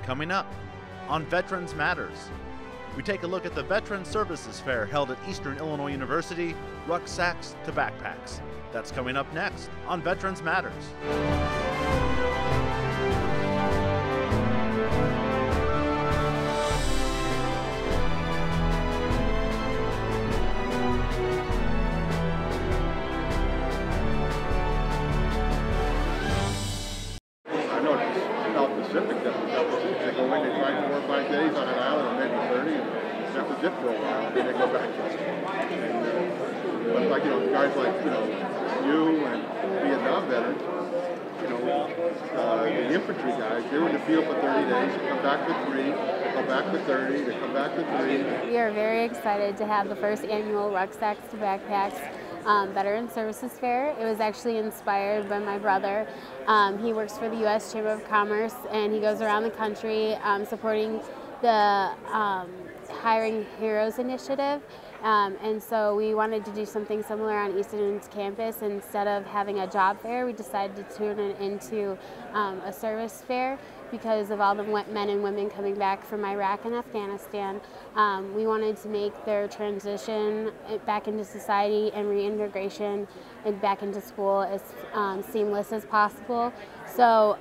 Coming up on Veterans Matters, we take a look at the Veterans Services Fair held at Eastern Illinois University, Rucksacks to Backpacks. That's coming up next on Veterans Matters. Pacific that they go in, they try 4 or 5 days on an island, or maybe 30, and that was it for a while, and then they go back to it. And, but like, guys like, you and Vietnam veterans, the infantry guys, they're in the field for 30 days, they come back for 3, they come back for 30, they come back for 3. We are very excited to have the first annual Rucksacks to Backpacks Veteran Services Fair. It was actually inspired by my brother. He works for the U.S. Chamber of Commerce, and he goes around the country supporting the Hiring Heroes initiative. And so we wanted to do something similar on Eastern's campus. Instead of having a job fair, we decided to turn it into a service fair because of all the men and women coming back from Iraq and Afghanistan. We wanted to make their transition back into society and reintegration and back into school as seamless as possible. So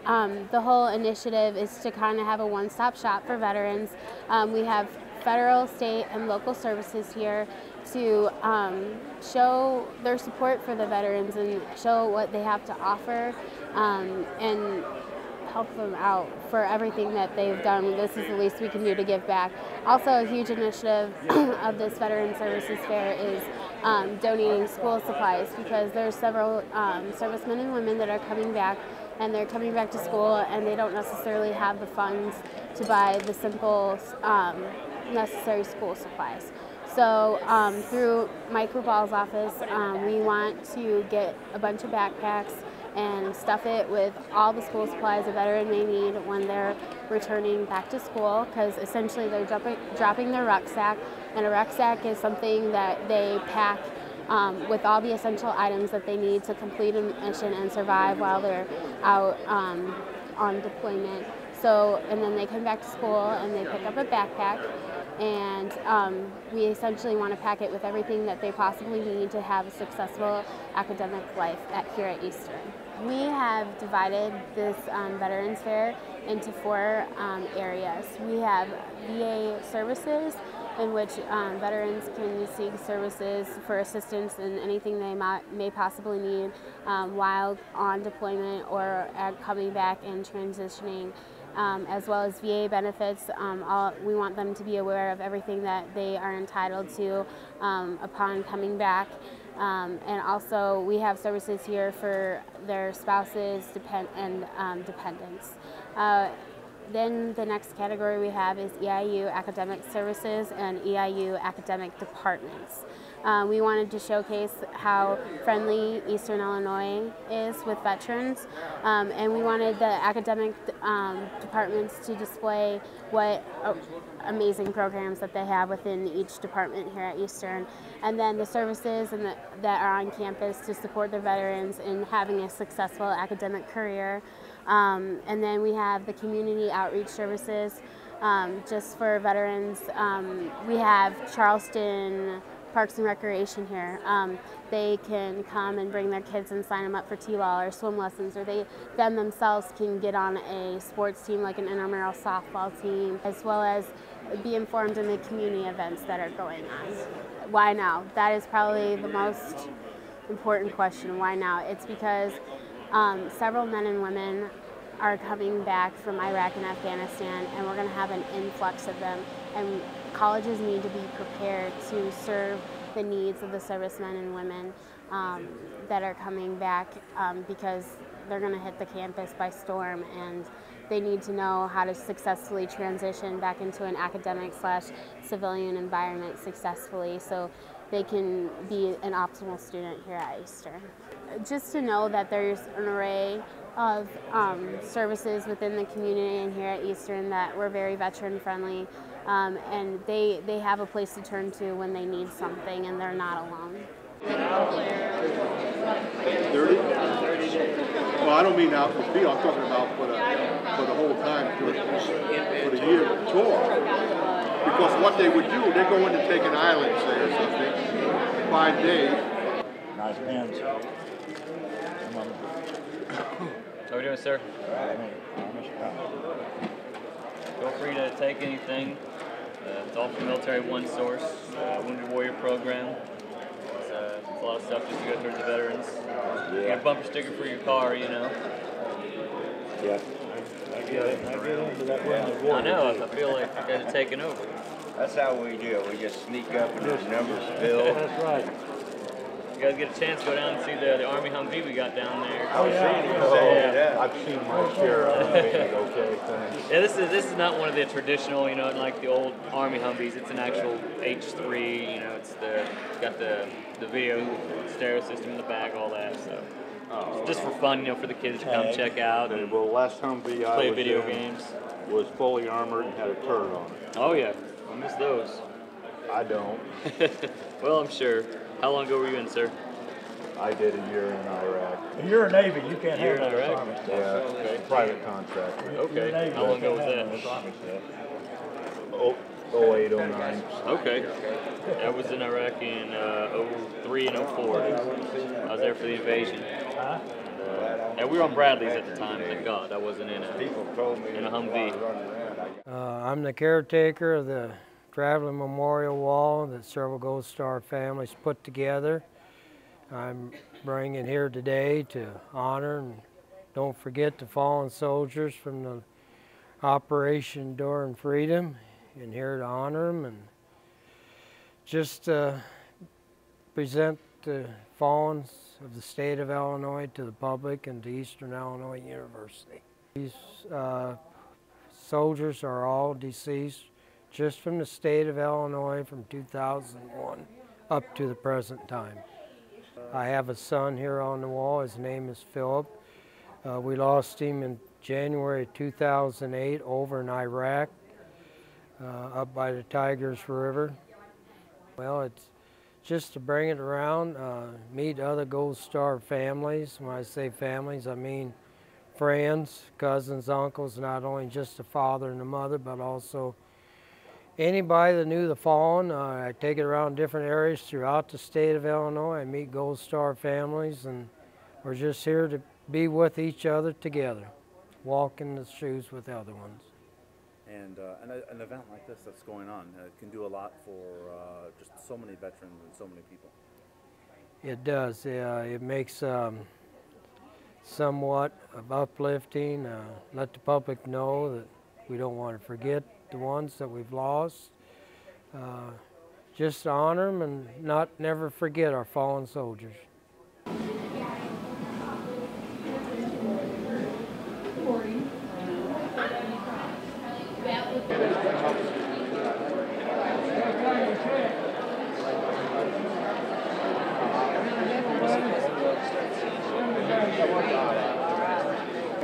the whole initiative is to kind of have a one-stop shop for veterans. We have federal, state, and local services here to show their support for the veterans and show what they have to offer and help them out for everything that they've done. This is the least we can do to give back. Also, a huge initiative of this Veteran Services Fair is donating school supplies, because there's several servicemen and women that are coming back, and they're coming back to school and they don't necessarily have the funds to buy the simple necessary school supplies. So through Mike Ruball's office, we want to get a bunch of backpacks and stuff it with all the school supplies a veteran may need when they're returning back to school, because essentially they're dropping their rucksack, and a rucksack is something that they pack with all the essential items that they need to complete a mission and survive while they're out on deployment. So, and then they come back to school and they pick up a backpack, and we essentially want to pack it with everything that they possibly need to have a successful academic life here at Eastern. We have divided this Veterans Fair into 4 areas. We have VA services, in which veterans can seek services for assistance in anything they may possibly need while on deployment or coming back and transitioning. As well as VA benefits. We want them to be aware of everything that they are entitled to upon coming back. And also we have services here for their spouses and dependents. Then the next category we have is EIU Academic Services and EIU Academic Departments. We wanted to showcase how friendly Eastern Illinois is with veterans, and we wanted the academic departments to display what amazing programs that they have within each department here at Eastern, and then the services that are on campus to support the veterans in having a successful academic career. And then we have the community outreach services just for veterans. We have Charleston Parks and Recreation here. They can come and bring their kids and sign them up for T-ball or swim lessons, or they themselves can get on a sports team like an intramural softball team, as well as be informed in the community events that are going on. Why now? That is probably the most important question. Why now? It's because several men and women are coming back from Iraq and Afghanistan, and we're going to have an influx of them, and colleges need to be prepared to serve the needs of the servicemen and women that are coming back, because they're going to hit the campus by storm, and they need to know how to successfully transition back into an academic/civilian environment successfully, so they can be an optimal student here at Eastern. Just to know that there's an array of services within the community and here at Eastern that we're very veteran friendly, and they have a place to turn to when they need something, and they're not alone. 30? Well, I don't mean out for the field. I'm talking about for the whole time, for the year tour. Because what they would do, they go into taking islands there or something, 5 days. Nice pins. How are we doing, sir? Feel free to take anything. It's all from Military One Source, Wounded Warrior Program. It's a lot of stuff just to go towards the veterans. You get a bumper sticker for your car, you know. Yeah. I get into that one. I know, I feel like you guys are taking over. That's how we do it. We just sneak up and there's numbers filled. That's right. You guys get a chance to go down and see the Army Humvee we got down there. Oh, yeah. I've seen my share of it. Okay, thanks. Yeah, this is not one of the traditional, you know, like the old Army Humvees. It's an actual H3. You know, it's got the video stereo system in the back, all that. So just for fun, you know, for the kids to come check out and Well, last Humvee I play was video in games. was fully armored and had a turret on it. Oh yeah, I miss those. I don't. Well, I'm sure. How long ago were you in, sir? I did a year in Iraq. You're a Navy, you can't You're have in that Iraq? Army. Yeah, Okay. private contractor. Okay. How long ago was that? Oh, 08, 09. Okay. I was in Iraq in 03 and 04. I was there for the invasion. And we were on Bradley's at the time, thank God. I wasn't in a Humvee. I'm the caretaker of the traveling memorial wall that several Gold Star families put together. I'm bringing here today to honor and don't forget the fallen soldiers from the Operation Enduring Freedom, and here to honor them and just present the fallen of the state of Illinois to the public and to Eastern Illinois University. These soldiers are all deceased just from the state of Illinois from 2001 up to the present time. I have a son here on the wall. His name is Philip. We lost him in January 2008 over in Iraq, up by the Tigris River. Well, it's just to bring it around, meet other Gold Star families. When I say families, I mean friends, cousins, uncles, not only just the father and the mother, but also anybody that knew the fallen. I take it around different areas throughout the state of Illinois. I meet Gold Star families, and we're just here to be with each other together, walk in the shoes with other ones. And an event like this that's going on can do a lot for just so many veterans and so many people. It does. It makes somewhat of uplifting. Let the public know that we don't want to forget the ones that we've lost. Just honor them and never forget our fallen soldiers.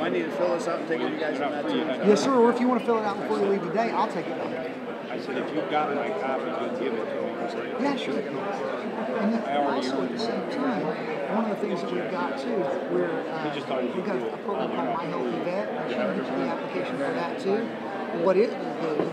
I need to fill this out and take it to you guys on that too. Yes, sir, or if you want to fill it out before you leave today, I'll take it back. I said, if you've got my copy, you'll give it to me. Yeah, sure. And then also at the same time, one of the things that we've got too, we've got a program called My Healthy Vet. I should use the application for that too. What it will do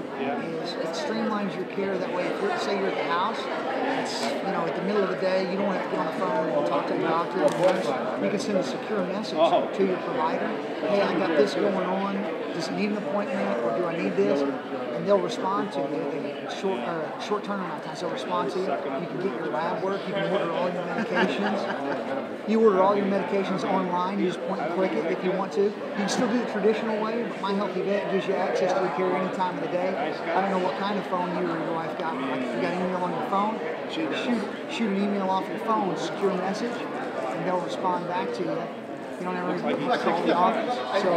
is it streamlines your care. That way, if say you're at the house, it's, you know, at the middle of the day, you don't have to get on the phone and talk to the doctor or nurse. You can send a secure message to your provider. Hey, I got this going on. Does it need an appointment, or do I need this? And they'll respond to you in short turnaround time. So they'll respond to you. You can get your lab work. You can order all your medications. You order all your medications online. You just point and click it if you want to. You can still do the traditional way, but My Healthy Vet gives you access to your care any time of the day. I don't know what kind of phone you or your wife got. Like if you got email on your phone, shoot an email off your phone, secure message, and they'll respond back to you. You don't ever have to call the office. So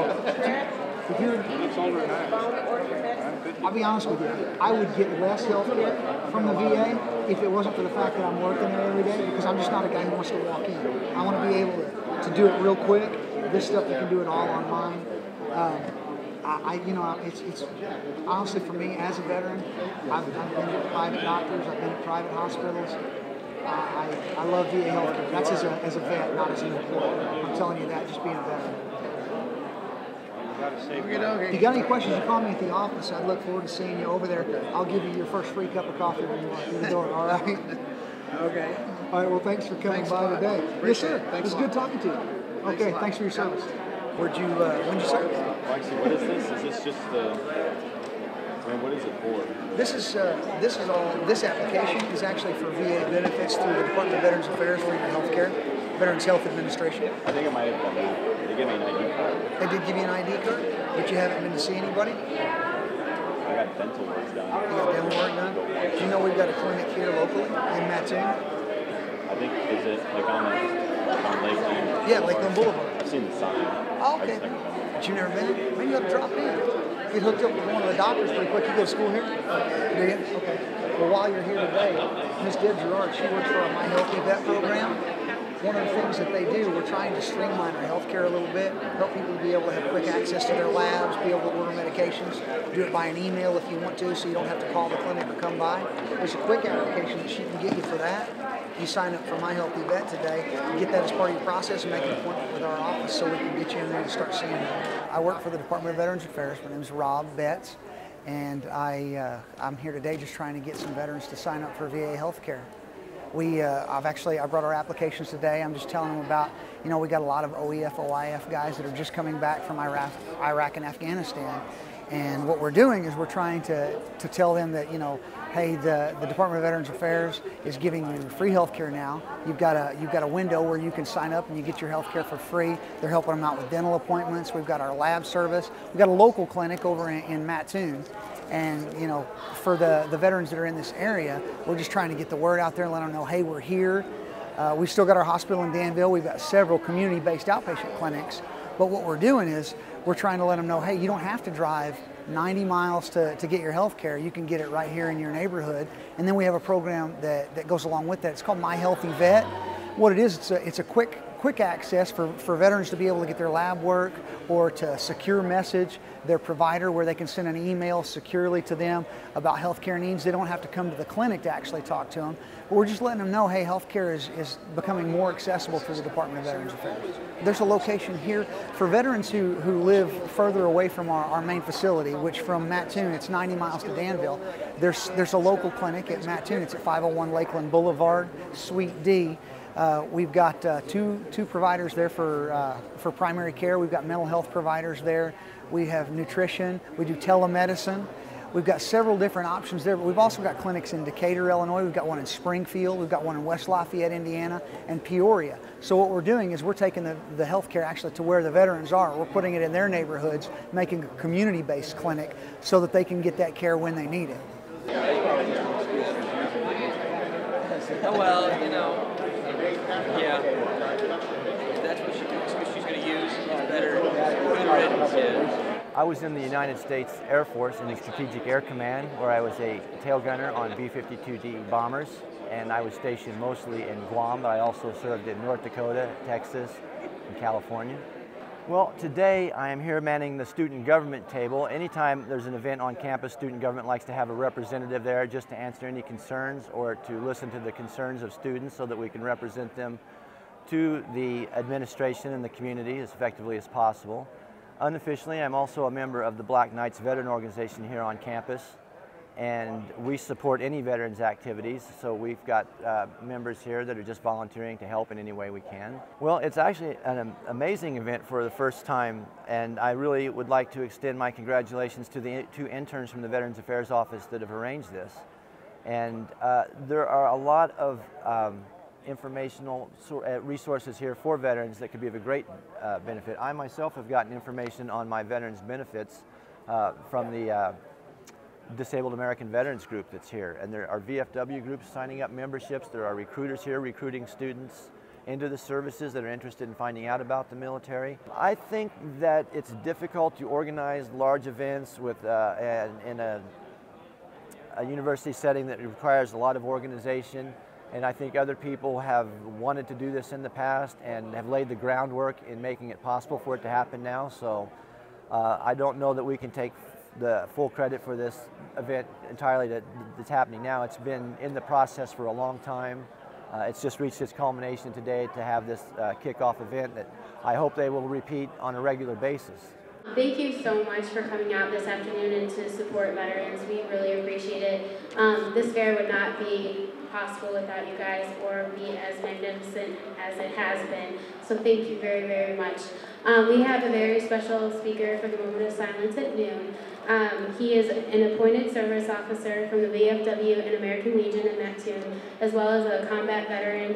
if you're, I'll be honest with you, I would get less health care from the VA if it wasn't for the fact that I'm working there every day, because I'm just not a guy who wants to walk in. I want to be able to do it real quick. This stuff, you can do it all online. It's honestly for me as a veteran, I've been to private doctors, I've been to private hospitals. I love VA healthcare. That's as a vet, not as an employee. I'm telling you that, just being a veteran. If you got any questions, you call me at the office. I'd look forward to seeing you over there. I'll give you your first free cup of coffee when you walk through the door, all right? Okay. All right, well, thanks for coming by today. Yes, sir. It was good talking to you. Okay, thanks for your service. When'd you serve? Actually, what is this? Is this just the... I mean, what is it for? This application is actually for VA benefits through the Department of Veterans Affairs for your health care, Veterans Health Administration. I think it might have been me. They gave me an ID card. They did give you an ID card, but you haven't been to see anybody? I got dental work done. You got dental work done? Do you know we've got a clinic here locally in Mattoon? I think, is it like on Lakeland? Yeah, Lakeland Boulevard. I've seen the sign. Oh, okay. But you've never been? Maybe you have to drop in. Get hooked up with one of the doctors pretty quick. You go to school here? Do you? Okay. Well, while you're here today, Miss Deb Gerard, she works for our My Healthy Vet program. One of the things that they do, we're trying to streamline our healthcare a little bit, help people be able to have quick access to their labs, be able to order medications, do it by an email if you want to, so you don't have to call the clinic or come by. There's a quick application that she can get you for that. You sign up for My Healthy Vet today, get that as part of your process, and make an appointment with our office so we can get you in there and start seeing you. I work for the Department of Veterans Affairs. My name is Rob Betts, and I'm here today just trying to get some veterans to sign up for VA healthcare. I brought our applications today. I'm just telling them about, we got a lot of OEF, OIF guys that are just coming back from Iraq and Afghanistan. And what we're doing is we're trying to tell them that, hey, the Department of Veterans Affairs is giving you free health care now. You've got a window where you can sign up and you get your health care for free. They're helping them out with dental appointments. We've got our lab service. We've got a local clinic over in Mattoon. And, for the veterans that are in this area, we're just trying to get the word out there and let them know, hey, we're here. We've still got our hospital in Danville. We've got several community-based outpatient clinics. But what we're doing is we're trying to let them know, hey, you don't have to drive 90 miles to get your health care. You can get it right here in your neighborhood. And then we have a program that goes along with that. It's called My Healthy Vet. What it is, it's a quick access for veterans to be able to get their lab work or to secure message their provider where they can send an email securely to them about healthcare needs. They don't have to come to the clinic to actually talk to them. But we're just letting them know, hey, healthcare is becoming more accessible through the Department of Veterans Affairs. There's a location here for veterans who live further away from our main facility, which from Mattoon, it's 90 miles to Danville. There's a local clinic at Mattoon. It's at 501 Lakeland Boulevard, Suite D. We've got two providers there for primary care. We've got mental health providers there. We have nutrition. We do telemedicine. We've got several different options there, but we've also got clinics in Decatur, Illinois. We've got one in Springfield. We've got one in West Lafayette, Indiana, and Peoria. So what we're doing is we're taking the healthcare actually to where the veterans are. We're putting it in their neighborhoods, making a community-based clinic so that they can get that care when they need it. Well, yeah. That's what she's going to use. It's better. Yeah. I was in the United States Air Force in the Strategic Air Command, where I was a tail gunner on B-52D bombers, and I was stationed mostly in Guam, but I also served in North Dakota, Texas, and California. Well, today I am here manning the student government table. Anytime there's an event on campus, student government likes to have a representative there just to answer any concerns or to listen to the concerns of students so that we can represent them to the administration and the community as effectively as possible. Unofficially, I'm also a member of the Black Knights Veteran Organization here on campus, and we support any veterans activities, so we've got members here that are just volunteering to help in any way we can. Well, it's actually an amazing event for the first time, and I really would like to extend my congratulations to the 2 interns from the Veterans Affairs Office that have arranged this. And there are a lot of informational resources here for veterans that could be of a great benefit. I myself have gotten information on my veterans benefits from the Disabled American Veterans Group that's here, and there are VFW groups signing up memberships. There are recruiters here recruiting students into the services that are interested in finding out about the military. I think that it's difficult to organize large events with in a university setting that requires a lot of organization. And I think other people have wanted to do this in the past and have laid the groundwork in making it possible for it to happen now. So I don't know that we can take the full credit for this event entirely that's happening now. It's been in the process for a long time. It's just reached its culmination today to have this kickoff event that I hope they will repeat on a regular basis. Thank you so much for coming out this afternoon and to support veterans. We really appreciate it. This fair would not be possible without you guys or be as magnificent as it has been. So thank you very, very much. We have a very special speaker for the moment of silence at noon. He is an appointed service officer from the VFW and American Legion in Mattoon, as well as a combat veteran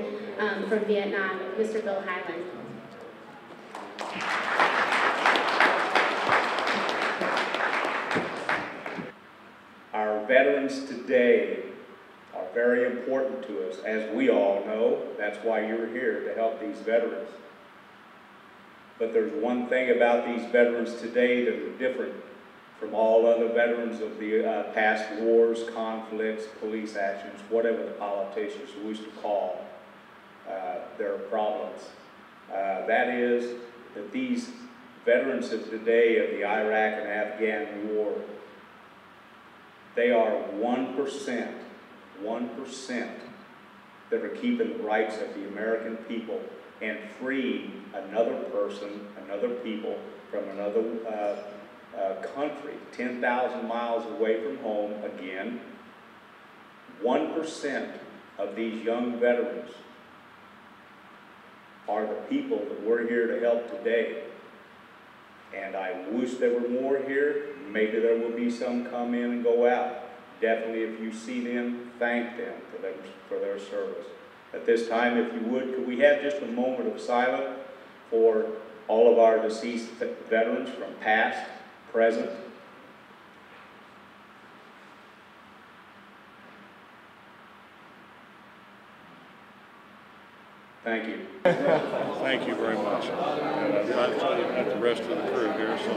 from Vietnam, Mr. Bill Highland. Our veterans today are very important to us, as we all know. That's why you're here, to help these veterans. But there's one thing about these veterans today that are different from all other veterans of the past wars, conflicts, police actions, whatever the politicians wish to call their problems. That is that these veterans of today of the Iraq and Afghan war, they are 1% that are keeping the rights of the American people and freeing another person, another people from another country, 10,000 miles away from home again. 1% of these young veterans are the people that we're here to help today. And I wish there were more here. Maybe there will be some come in and go out. Definitely, if you see them, thank them for their service. At this time, if you would, could we have just a moment of silence for all of our deceased veterans from past, present? Thank you. Thank you very much. I've met the rest of the crew here, so I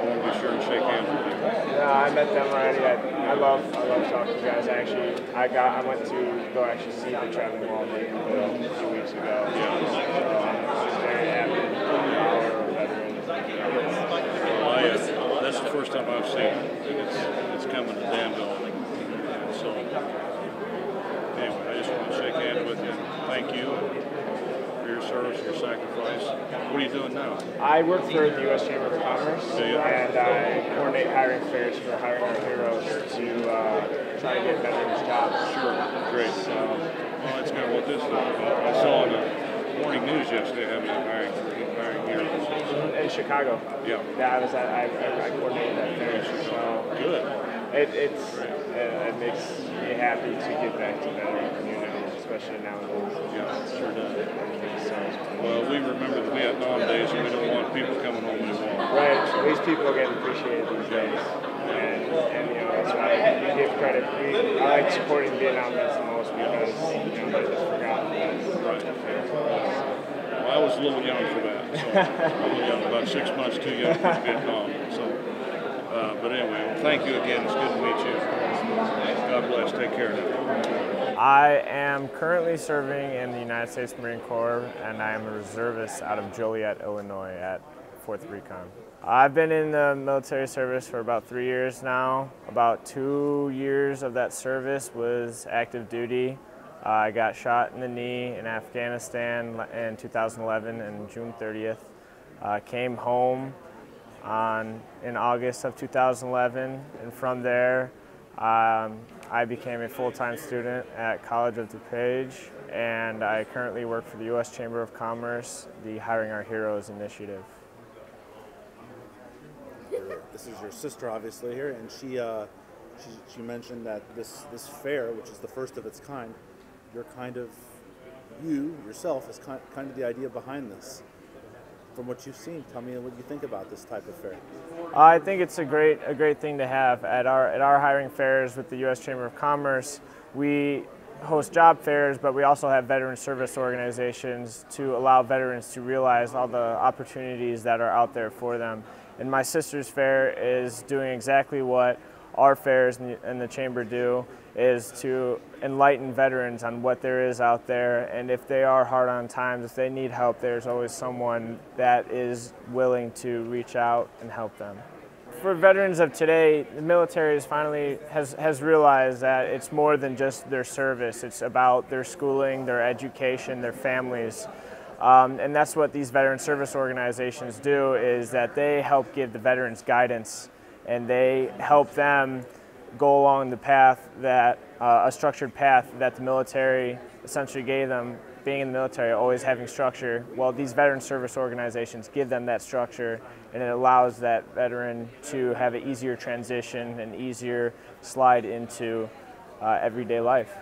want to be sure and shake hands with you. Yeah, I met them already. I love talking to you guys. Actually, I went to go actually see the traveling wall meeting a few weeks ago. Yeah. So I'm very happy for our veterans. Well, that's the first time I've seen it. It's coming to Danville. And so, anyway, I just want to shake hands with you. Thank you for your service, your sacrifice. What are you doing now? I work for the U.S. Chamber of Commerce, and I coordinate hiring fairs for Hiring Our Heroes to try to get veterans jobs. Sure, great. So, well, that's good. Well, this I saw in the morning news yesterday having a hiring heroes in Chicago. Yeah. Yeah, I coordinated that fair. So good. It makes me happy to get back to veteran community, especially nowadays. Yeah, it sure does. Well, we remember the Vietnam days, and we don't want people coming home anymore. Right. These people are getting appreciated these days, and you know, that's why we give credit. I like supporting Vietnam vets the most because they're just forgotten vets. Right. Well, I was a little young for that. So a little young, about 6 months too young for Vietnam. So, but anyway, well, thank you again. It's good to meet you. God bless. Take care now. I am currently serving in the United States Marine Corps, and I am a reservist out of Joliet, Illinois at 4th Recon. I've been in the military service for about 3 years now. About 2 years of that service was active duty. I got shot in the knee in Afghanistan in 2011 and June 30th. Came home in August of 2011, and from there I became a full-time student at College of DuPage, and I currently work for the U.S. Chamber of Commerce, the Hiring Our Heroes initiative. This is your sister, obviously, here, and she mentioned that this fair, which is the first of its kind, you yourself is kind of the idea behind this. From what you've seen, tell me what you think about this type of fair. I think it's a great thing to have at our hiring fairs with the U.S. Chamber of Commerce. We host job fairs, but we also have veteran service organizations to allow veterans to realize all the opportunities that are out there for them. And my sister's fair is doing exactly what our fairs and the chamber do, is to enlighten veterans on what there is out there, and if they are hard on times, if they need help, there's always someone that is willing to reach out and help them. for veterans of today, the military has realized that it's more than just their service. It's about their schooling, their education, their families. And that's what these veteran service organizations do, is that they help give the veterans guidance, and they help them go along the path that, a structured path that the military essentially gave them. Being in the military, always having structure, well, these veteran service organizations give them that structure, and it allows that veteran to have an easier transition, an easier slide into everyday life.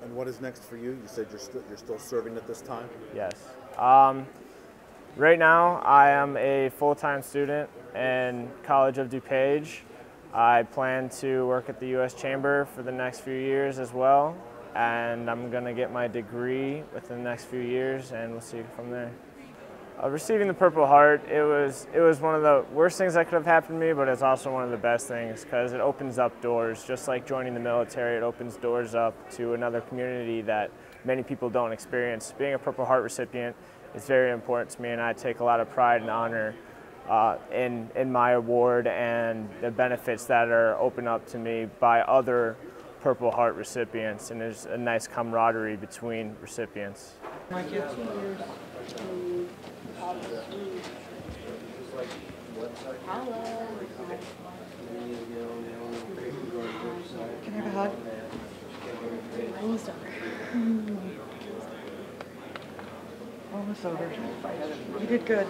And what is next for you? You said you're still serving at this time? Yes. Right now, I am a full-time student in College of DuPage. I plan to work at the U.S. Chamber for the next few years as well, and I'm going to get my degree within the next few years, and we'll see from there. Receiving the Purple Heart, it was one of the worst things that could have happened to me, but it's also one of the best things, because it opens up doors. Just like joining the military, it opens doors up to another community that many people don't experience. Being a Purple Heart recipient is very important to me, and I take a lot of pride and honor in my award and the benefits that are opened up to me by other Purple Heart recipients, and there's a nice camaraderie between recipients. My kids. Can I have a hug? Almost over. Almost over. You did good.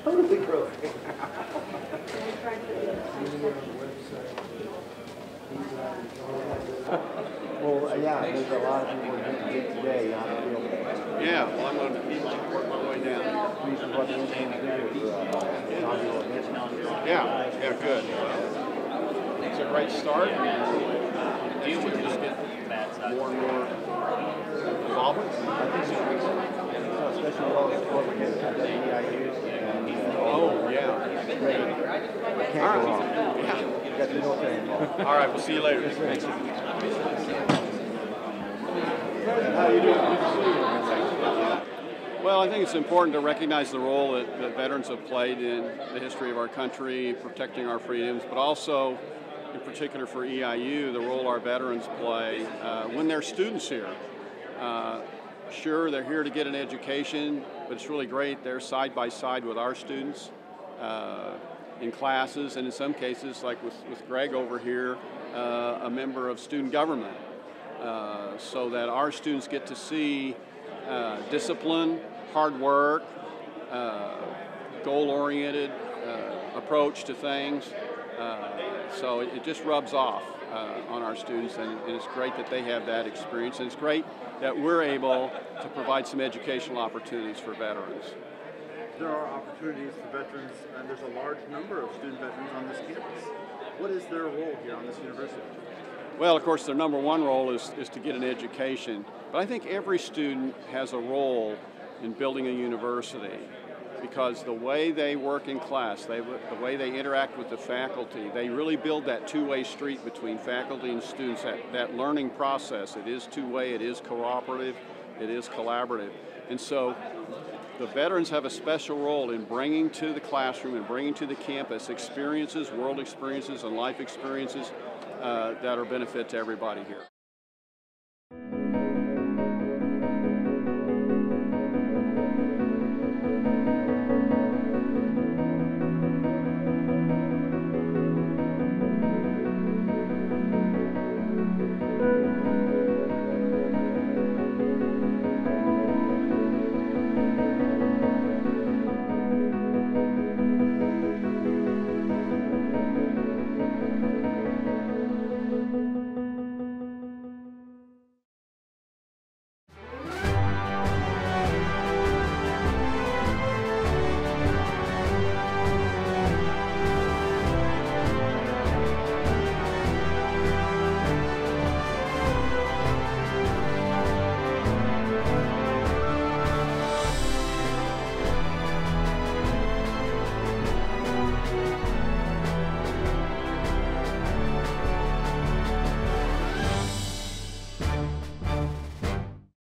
Totally gross. Well, yeah, there's a lot of people who did today. Yeah, well, I'm going to work my way down. Yeah, good. It's a great start. We just get more and more involvement. Especially all the support we're getting from the EIUs. Oh, yeah. Can't go wrong. Yeah. Got the military involved. All right, we'll see you later. Thanks. How you doing? Good to see you. Well, I think it's important to recognize the role that veterans have played in the history of our country, protecting our freedoms, but also, in particular for EIU, the role our veterans play when they're students here. Sure, they're here to get an education, but it's really great they're side by side with our students in classes, and in some cases, like with Greg over here, a member of student government, so that our students get to see discipline, hard work, goal-oriented approach to things. So it just rubs off on our students, and it's great that they have that experience, and it's great that we're able to provide some educational opportunities for veterans. There are opportunities for veterans, and there's a large number of student veterans on this campus. What is their role here on this university? Well, of course, their number one role is to get an education, but I think every student has a role in building a university, because the way they work in class, the way they interact with the faculty, they really build that two-way street between faculty and students, that learning process. It is two-way, it is cooperative, it is collaborative. And so the veterans have a special role in bringing to the classroom and bringing to the campus experiences, world experiences and life experiences that are benefit to everybody here.